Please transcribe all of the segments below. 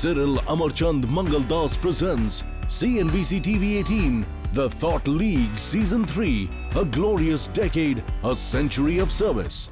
Cyril Amarchand Mangaldas presents CNBC TV18, The Thought League Season 3, A Glorious Decade, A Century of Service.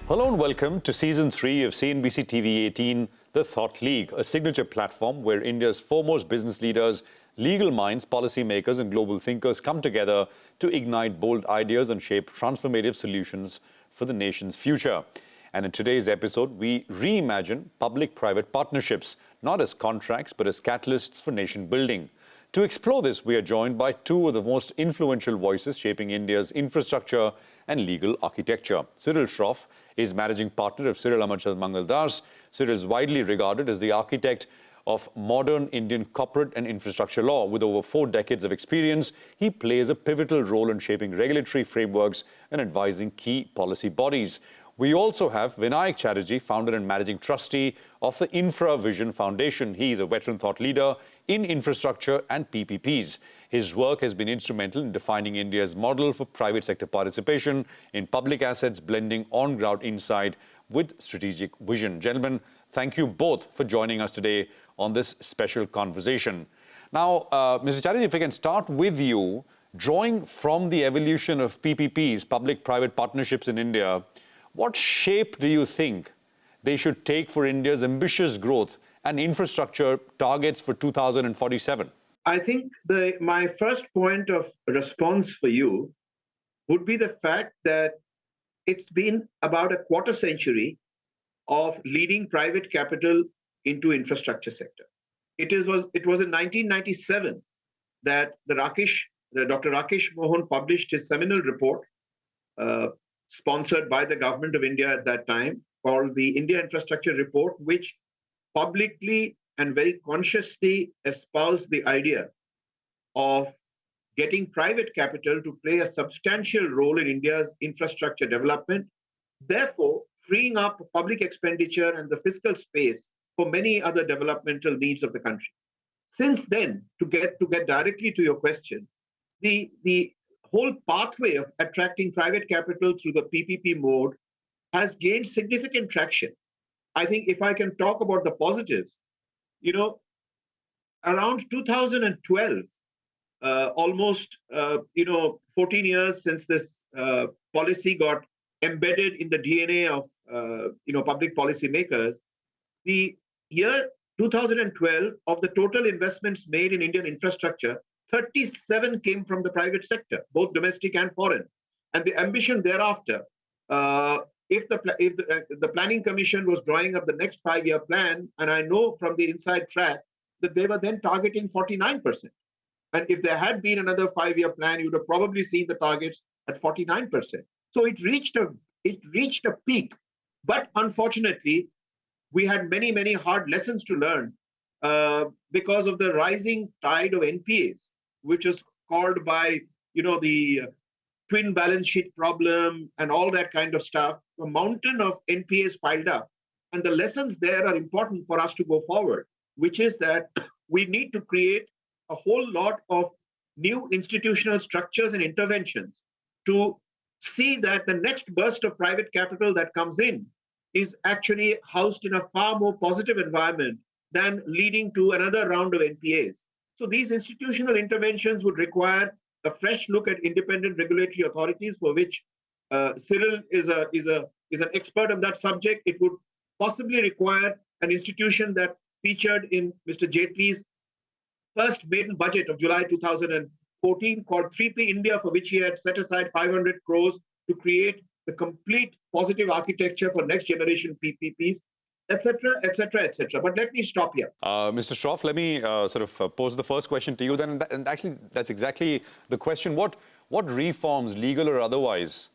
Hello and welcome to Season 3 of CNBC TV18, The Thought League, a signature platform where India's foremost business leaders, legal minds, policymakers and global thinkers come together to ignite bold ideas and shape transformative solutions for the nation's future. And in today's episode, we reimagine public-private partnerships, not as contracts, but as catalysts for nation building. To explore this, we are joined by two of the most influential voices shaping India's infrastructure and legal architecture. Cyril Shroff is Managing Partner of Cyril Amarchand Mangaldas. Cyril is widely regarded as the architect of modern Indian corporate and infrastructure law. With over 4 decades of experience, he plays a pivotal role in shaping regulatory frameworks and advising key policy bodies. We also have Vinayak Chatterjee, founder and managing trustee of the Infravision Foundation. He is a veteran thought leader in infrastructure and PPPs. His work has been instrumental in defining India's model for private sector participation in public assets, blending on-ground insight with strategic vision. Gentlemen, thank you both for joining us today on this special conversation. Now, Mr. Chatterjee, if I can start with you, drawing from the evolution of PPPs, public-private partnerships in India, what shape do you think they should take for India's ambitious growth and infrastructure targets for 2047? I think my first point of response for you would be the fact that it's been about a quarter century of leading private capital into infrastructure sector. It was in 1997 that Dr. Rakesh Mohan published his seminal report, sponsored by the government of India at that time, called the India Infrastructure Report, which publicly and very consciously espoused the idea of getting private capital to play a substantial role in India's infrastructure development, therefore freeing up public expenditure and the fiscal space for many other developmental needs of the country. Since then, to get directly to your question, the whole pathway of attracting private capital through the PPP mode has gained significant traction. I think if I can talk about the positives, around 2012, almost 14 years since this policy got embedded in the DNA of public policy makers, the year 2012, of the total investments made in Indian infrastructure, 37 came from the private sector, both domestic and foreign. And the ambition thereafter, if the Planning Commission was drawing up the next 5-year plan, and I know from the inside track that they were then targeting 49%. And if there had been another 5-year plan, you would have probably seen the targets at 49%. So it reached a peak. But unfortunately, we had many, many hard lessons to learn because of the rising tide of NPAs, which is called by, the twin balance sheet problem and all that kind of stuff. A mountain of NPAs piled up. And the lessons there are important for us to go forward, which is that we need to create a whole lot of new institutional structures and interventions to see that the next burst of private capital that comes in is actually housed in a far more positive environment than leading to another round of NPAs. So these institutional interventions would require a fresh look at independent regulatory authorities, for which Cyril is an expert on that subject. It would possibly require an institution that featured in Mr. Jaitley's first maiden budget of July 2014 called 3P India, for which he had set aside 500 crores to create the complete positive architecture for next generation PPPs, etc., etc., etc. But let me stop here. Mr. Shroff, let me pose the first question to you then. And actually, that's exactly the question. What reforms, legal or otherwise,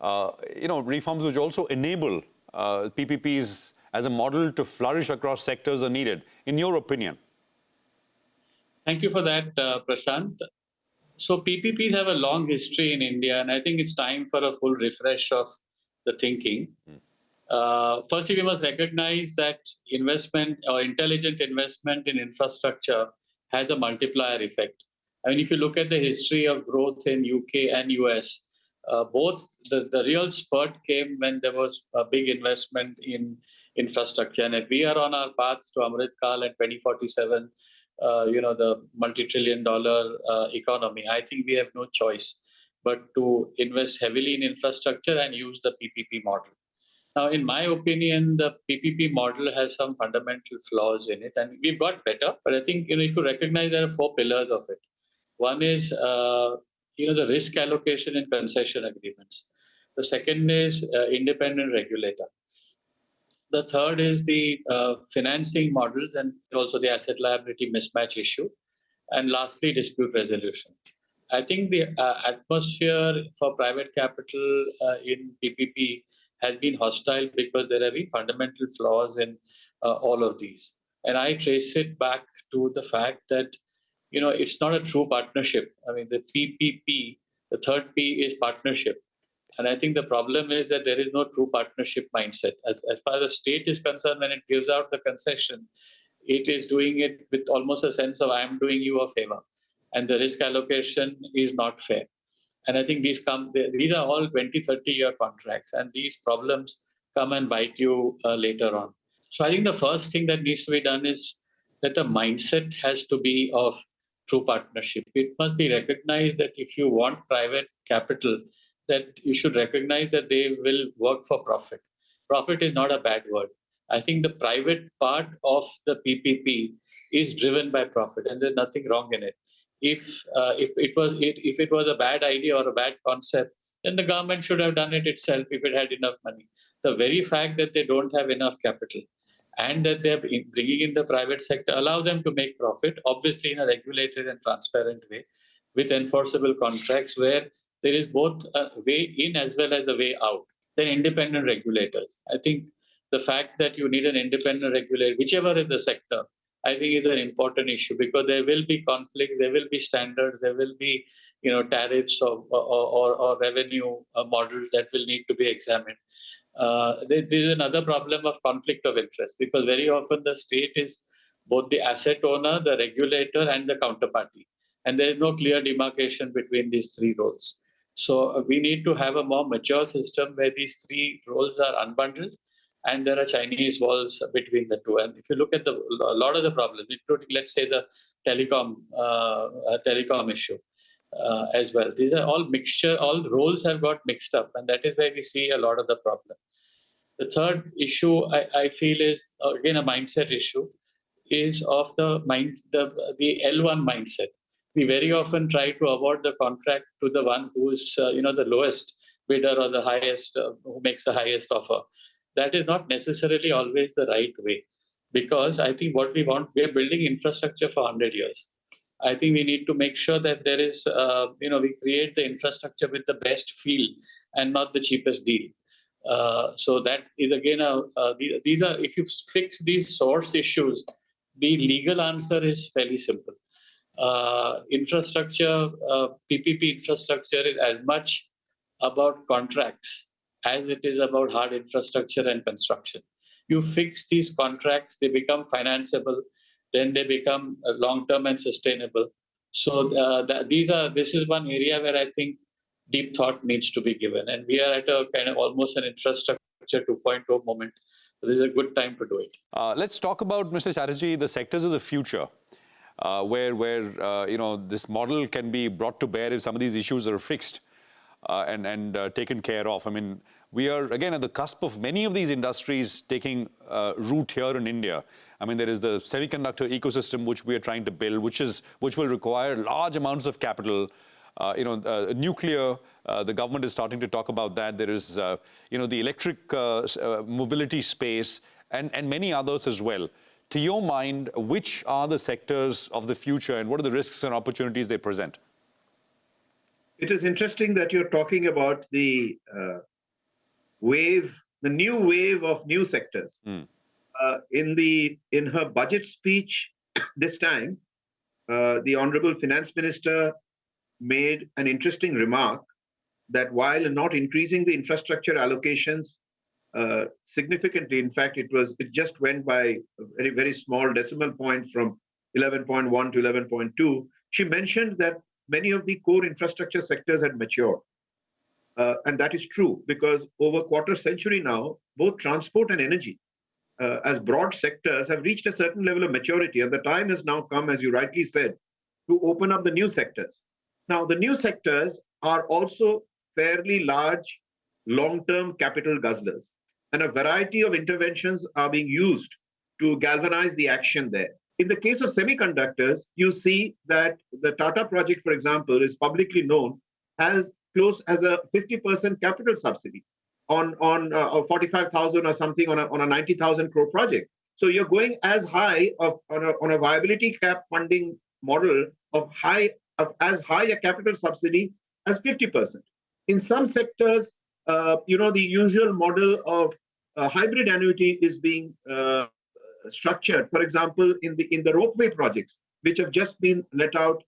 reforms which also enable PPPs as a model to flourish across sectors are needed, in your opinion? Thank you for that, Prashant. So PPPs have a long history in India, and I think it's time for a full refresh of the thinking. Firstly, we must recognize that investment or intelligent investment in infrastructure has a multiplier effect. I mean, if you look at the history of growth in UK and US, both the real spurt came when there was a big investment in infrastructure. And if we are on our path to Amrit Kal and 2047, the multi-trillion-dollar economy, I think we have no choice but to invest heavily in infrastructure and use the PPP model. Now, in my opinion, the PPP model has some fundamental flaws in it, and we've got better. But I think if you recognize there are 4 pillars of it. One is the risk allocation in concession agreements. The second is independent regulator. The third is the financing models and also the asset liability mismatch issue. And lastly, dispute resolution. I think the atmosphere for private capital in PPP has been hostile because there have been fundamental flaws in all of these. And I trace it back to the fact that, it's not a true partnership. I mean, the PPP, the third P is partnership. And I think the problem is that there is no true partnership mindset. As far as the state is concerned, when it gives out the concession, it is doing it with almost a sense of, I am doing you a favor. And the risk allocation is not fair. And I think these are all 20, 30-year contracts. And these problems come and bite you later on. So I think the first thing that needs to be done is that the mindset has to be of true partnership. It must be recognized that if you want private capital, that you should recognize that they will work for profit. Profit is not a bad word. I think the private part of the PPP is driven by profit, and there's nothing wrong in it. If it was a bad idea or a bad concept, then the government should have done it itself if it had enough money. The very fact that they don't have enough capital and that they're bringing in the private sector allow them to make profit, obviously in a regulated and transparent way, with enforceable contracts where there is both a way in as well as a way out. Then independent regulators. I think the fact that you need an independent regulator, whichever is the sector, I think is an important issue because there will be conflicts, there will be standards, there will be tariffs or revenue models that will need to be examined. There is another problem of conflict of interest because very often the state is both the asset owner, the regulator, and the counterparty. And there is no clear demarcation between these 3 roles. So we need to have a more mature system where these 3 roles are unbundled and there are Chinese walls between the 2. And if you look at a lot of the problems, including, let's say, the telecom issue as well. These are all mixture, all roles have got mixed up, and that is where we see a lot of the problem. The third issue I feel is, again, a mindset issue, is of the L1 mindset. We very often try to award the contract to the one who is, the lowest bidder or the highest, who makes the highest offer. That is not necessarily always the right way, because I think what we want, we are building infrastructure for 100 years. I think we need to make sure that there is, we create the infrastructure with the best feel and not the cheapest deal. So that is again, these are, if you fix these source issues, the legal answer is fairly simple. Infrastructure, PPP infrastructure is as much about contracts as it is about hard infrastructure and construction. You fix these contracts, they become financeable, then they become long-term and sustainable. So this is one area where I think deep thought needs to be given. And we are at a kind of almost an infrastructure 2.0 moment. So this is a good time to do it. Let's talk about, Mr. Chatterjee, the sectors of the future, where this model can be brought to bear if some of these issues are fixed and taken care of. I mean, we are, again, at the cusp of many of these industries taking root here in India. I mean, there is the semiconductor ecosystem which we are trying to build, which will require large amounts of capital. Nuclear, the government is starting to talk about that. There is, the electric mobility space and many others as well. To your mind, which are the sectors of the future and what are the risks and opportunities they present? It is interesting that you're talking about the new wave of new sectors. In her budget speech this time, the Honorable Finance Minister made an interesting remark that while not increasing the infrastructure allocations significantly, in fact, it just went by a very, very small decimal point from 11.1 to 11.2, she mentioned that many of the core infrastructure sectors had matured. And that is true because over a quarter century now, both transport and energy as broad sectors have reached a certain level of maturity, and the time has now come, as you rightly said, to open up the new sectors. Now, the new sectors are also fairly large, long-term capital guzzlers, and a variety of interventions are being used to galvanize the action there. In the case of semiconductors, you see that the Tata project, for example, is publicly known as a 50% capital subsidy on 45,000 or something on a 90,000 crore project. So you're going as high on a viability cap funding model of as high a capital subsidy as 50%. In some sectors, the usual model of hybrid annuity is being structured. For example, in the ropeway projects, which have just been let out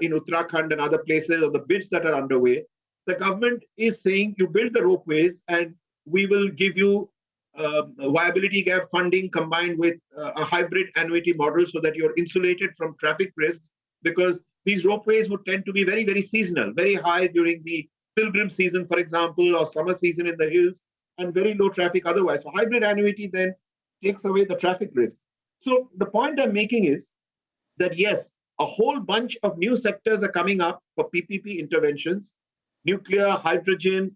in Uttarakhand and other places, or the bids that are underway, the government is saying you build the ropeways and we will give you viability gap funding combined with a hybrid annuity model so that you're insulated from traffic risks, because these ropeways would tend to be very, very seasonal, very high during the pilgrim season, for example, or summer season in the hills, and very low traffic otherwise. So hybrid annuity then takes away the traffic risk. So the point I'm making is that, yes, a whole bunch of new sectors are coming up for PPP interventions: nuclear, hydrogen,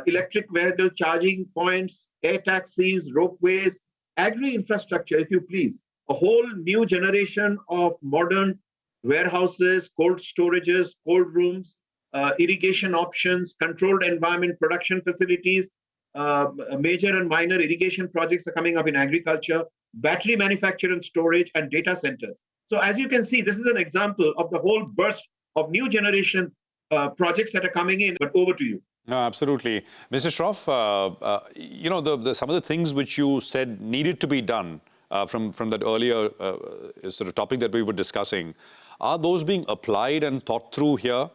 electric vehicle charging points, air taxis, ropeways, agri-infrastructure, if you please. A whole new generation of modern warehouses, cold storages, cold rooms, irrigation options, controlled environment production facilities, major and minor irrigation projects are coming up in agriculture, battery manufacture and storage, and data centers. So as you can see, this is an example of the whole burst of new generation projects that are coming in. But over to you. No, absolutely. Mr. Shroff, some of the things which you said needed to be done from that earlier sort of topic that we were discussing, are those being applied and thought through here?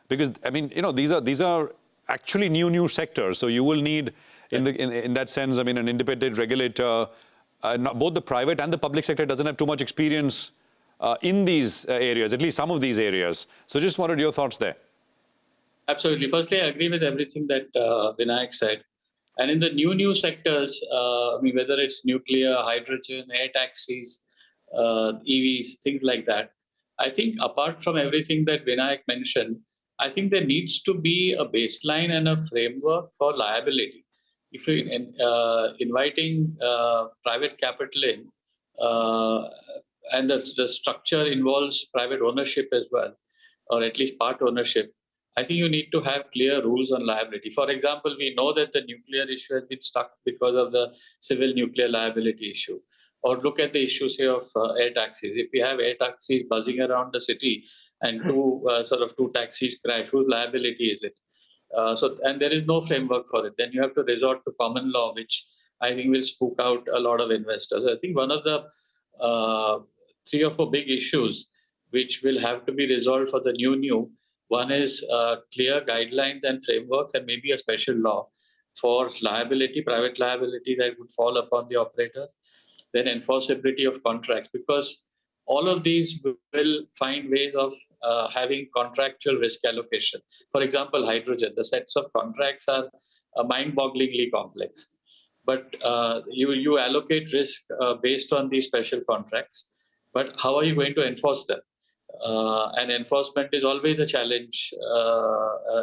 Because, I mean, these are actually new sectors. So you will need, in that sense, I mean, an independent regulator. Both the private and the public sector doesn't have too much experience in these areas, at least some of these areas. So just wanted your thoughts there. Absolutely. Firstly, I agree with everything that Vinayak said. And in the new sectors, whether it's nuclear, hydrogen, air taxis, EVs, things like that, I think apart from everything that Vinayak mentioned, I think there needs to be a baseline and a framework for liability. If you're inviting private capital in, and the structure involves private ownership as well, or at least part ownership, I think you need to have clear rules on liability. For example, we know that the nuclear issue has been stuck because of the civil nuclear liability issue. Or look at the issue, say, of air taxis. If we have air taxis buzzing around the city and two taxis crash, whose liability is it? And there is no framework for it. Then you have to resort to common law, which I think will spook out a lot of investors. I think one of the 3 or 4 big issues which will have to be resolved for the new. One is clear guidelines and frameworks, and maybe a special law for liability, private liability that would fall upon the operators. Then enforceability of contracts, because all of these will find ways of having contractual risk allocation. For example, hydrogen, the sets of contracts are mind-bogglingly complex. But you allocate risk based on these special contracts. But how are you going to enforce them? And enforcement is always a challenge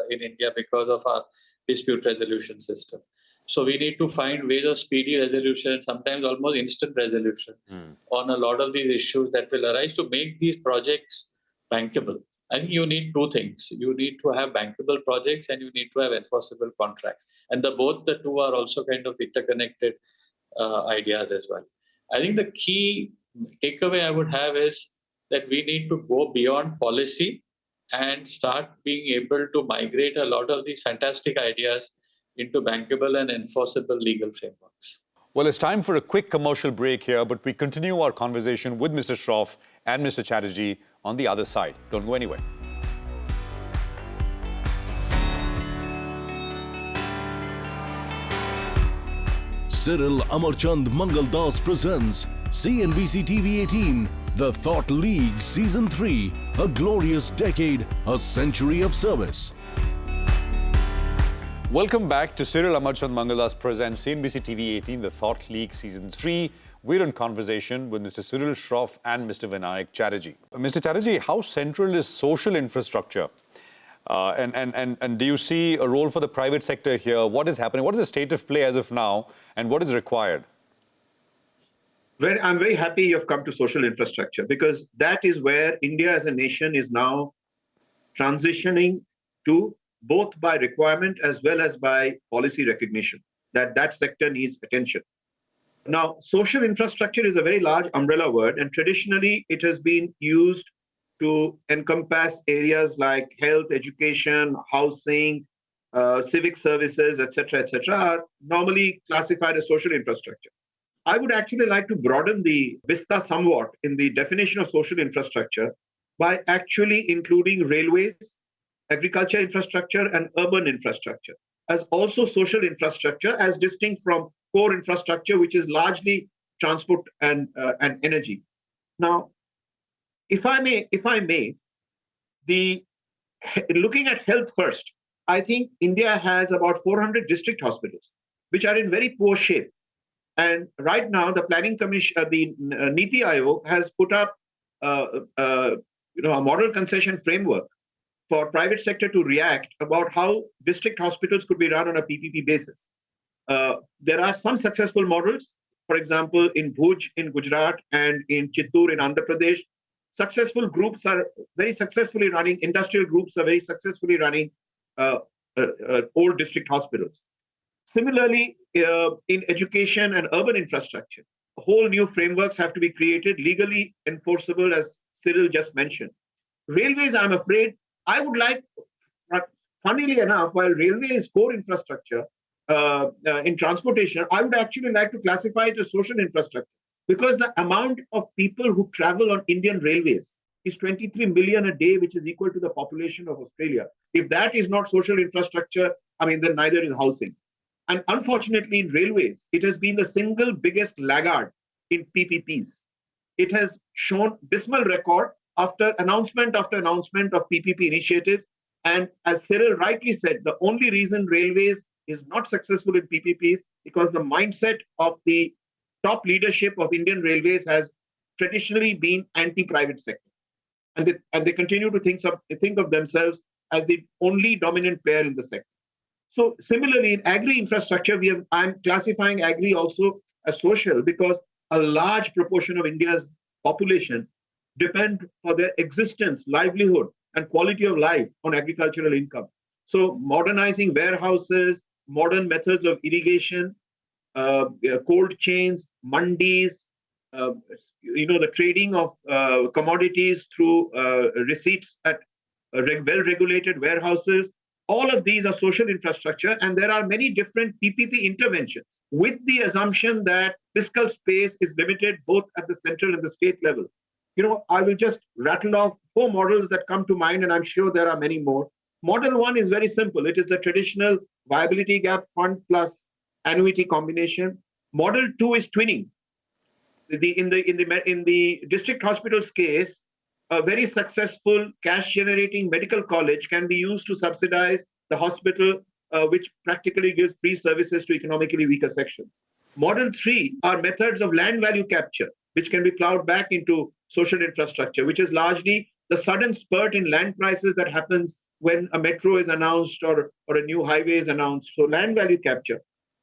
in India because of our dispute resolution system. So we need to find ways of speedy resolution, sometimes almost instant resolution on a lot of these issues that will arise to make these projects bankable. I think you need 2 things. You need to have bankable projects and you need to have enforceable contracts. And both the 2 are also kind of interconnected ideas as well. I think the key takeaway I would have is that we need to go beyond policy and start being able to migrate a lot of these fantastic ideas into bankable and enforceable legal frameworks. Well, it's time for a quick commercial break here, but we continue our conversation with Mr. Shroff and Mr. Chatterjee on the other side. Don't go anywhere. Cyril Amarchand Mangaldas presents CNBC TV18, The Thought League Season 3, A Glorious Decade, A Century of Service. Welcome back to Cyril Amarchand Mangaldas presents CNBC TV18, The Thought League Season 3. We're in conversation with Mr. Cyril Shroff and Mr. Vinayak Chatterjee. Mr. Chatterjee, how central is social infrastructure? And do you see a role for the private sector here? What is happening? What is the state of play as of now? And what is required? I'm very happy you've come to social infrastructure, because that is where India as a nation is now transitioning to, both by requirement as well as by policy recognition, that sector needs attention. Now, social infrastructure is a very large umbrella word, and traditionally it has been used to encompass areas like health, education, housing, civic services, etc., are normally classified as social infrastructure. I would actually like to broaden the vista somewhat in the definition of social infrastructure by actually including railways, agriculture infrastructure, and urban infrastructure as also social infrastructure, as distinct from core infrastructure, which is largely transport and energy. Now, if I may, looking at health first, I think India has about 400 district hospitals, which are in very poor shape. And right now, the Planning Commission, the Niti Aayog, has put up a model concession framework for private sector to react about how district hospitals could be run on a PPP basis. There are some successful models. For example, in Bhuj in Gujarat and in Chittoor in Andhra Pradesh, successful groups are very successfully running, industrial groups are very successfully running old district hospitals. Similarly, in education and urban infrastructure, whole new frameworks have to be created, legally enforceable, as Cyril just mentioned. Railways, I'm afraid, I would like, funnily enough, while railway is core infrastructure in transportation, I would actually like to classify it as social infrastructure, because the amount of people who travel on Indian railways is 23 million a day, which is equal to the population of Australia. If that is not social infrastructure, then neither is housing. And unfortunately, in railways, it has been the single biggest laggard in PPPs. It has shown dismal record after announcement of PPP initiatives. And as Cyril rightly said, the only reason railways is not successful in PPPs because the mindset of the top leadership of Indian Railways has traditionally been anti-private sector. And they continue to think of themselves as the only dominant player in the sector. So similarly, in agri-infrastructure, I'm classifying agri also as social, because a large proportion of India's population depend for their existence, livelihood, and quality of life on agricultural income. So modernizing warehouses, modern methods of irrigation, cold chains, mandis, the trading of commodities through receipts at well-regulated warehouses. All of these are social infrastructure, and there are many different PPP interventions with the assumption that fiscal space is limited both at the central and the state level. I will just rattle off 4 models that come to mind, and I'm sure there are many more. Model 1 is very simple. It is the traditional viability gap fund plus annuity combination. Model 2 is twinning. In the district hospitals case, a very successful cash-generating medical college can be used to subsidize the hospital, which practically gives free services to economically weaker sections. Model 3 are methods of land value capture, which can be plowed back into social infrastructure, which is largely the sudden spurt in land prices that happens when a metro is announced or a new highway is announced. So land value capture.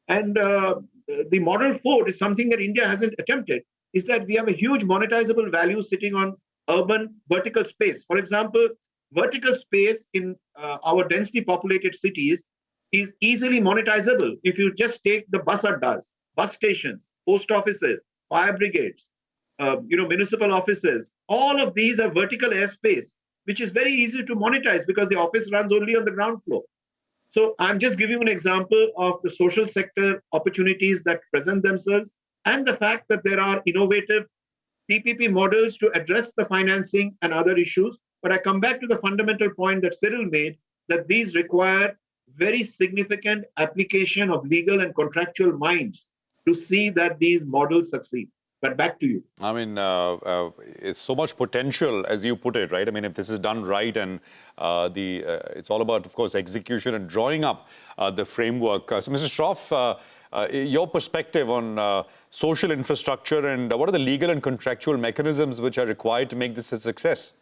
And the model 4 is something that India hasn't attempted, is that we have a huge monetizable value sitting on urban vertical space. For example, vertical space in our densely populated cities is easily monetizable if you just take the bus addas, bus stations, post offices, fire brigades, municipal offices. All of these are vertical airspace, which is very easy to monetize because the office runs only on the ground floor. So I'm just giving you an example of the social sector opportunities that present themselves, and the fact that there are innovative PPP models to address the financing and other issues. But I come back to the fundamental point that Cyril made, that these require very significant application of legal and contractual minds to see that these models succeed. But back to you. I mean, it's so much potential, as you put it, right? I mean, if this is done right, and it's all about, of course, execution and drawing up the framework. So, Mr. Shroff, your perspective on social infrastructure, and what are the legal and contractual mechanisms which are required to make this a success?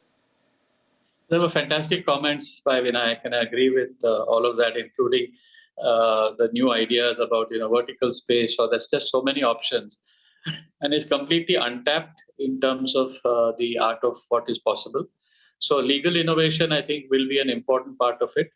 There were fantastic comments by Vinayak, and I agree with all of that, including the new ideas about vertical space. So there's just so many options, and it's completely untapped in terms of the art of what is possible. So legal innovation, I think, will be an important part of it,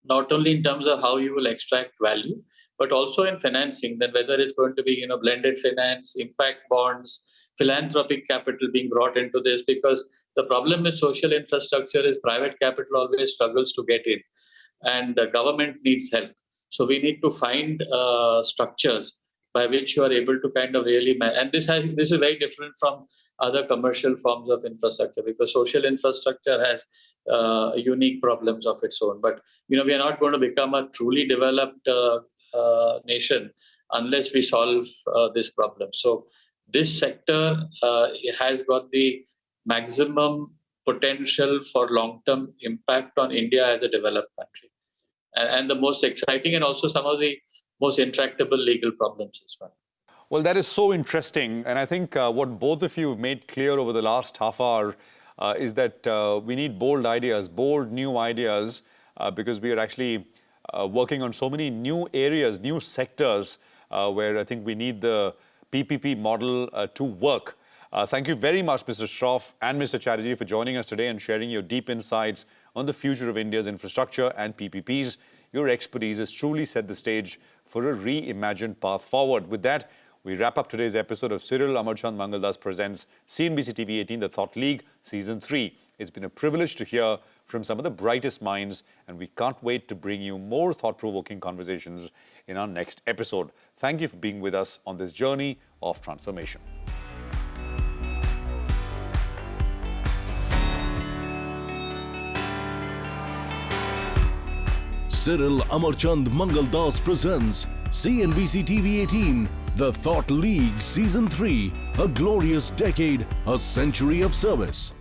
not only in terms of how you will extract value, but also in financing. Then whether it's going to be blended finance, impact bonds, philanthropic capital being brought into this, because the problem with social infrastructure is private capital always struggles to get in, and the government needs help. So we need to find structures by which you are able to kind of really and this is very different from other commercial forms of infrastructure, because social infrastructure has unique problems of its own. But we are not going to become a truly developed nation unless we solve this problem. So this sector has got the maximum potential for long-term impact on India as a developed country, and the most exciting, and also some of the most intractable legal problems as well. Well, that is so interesting. And I think what both of you have made clear over the last half hour is that we need bold ideas, bold new ideas, because we are actually working on so many new areas, new sectors where I think we need the PPP model to work. Thank you very much, Mr. Shroff and Mr. Chatterjee, for joining us today and sharing your deep insights on the future of India's infrastructure and PPPs. Your expertise has truly set the stage for a reimagined path forward. With that, we wrap up today's episode of Cyril Amarchand Mangaldas Presents CNBC TV18, The Thought League, Season 3. It's been a privilege to hear from some of the brightest minds, and we can't wait to bring you more thought-provoking conversations in our next episode. Thank you for being with us on this journey of transformation. Cyril Amarchand Mangaldas presents CNBC TV18, The Thought League Season 3, A Glorious Decade, A Century of Service.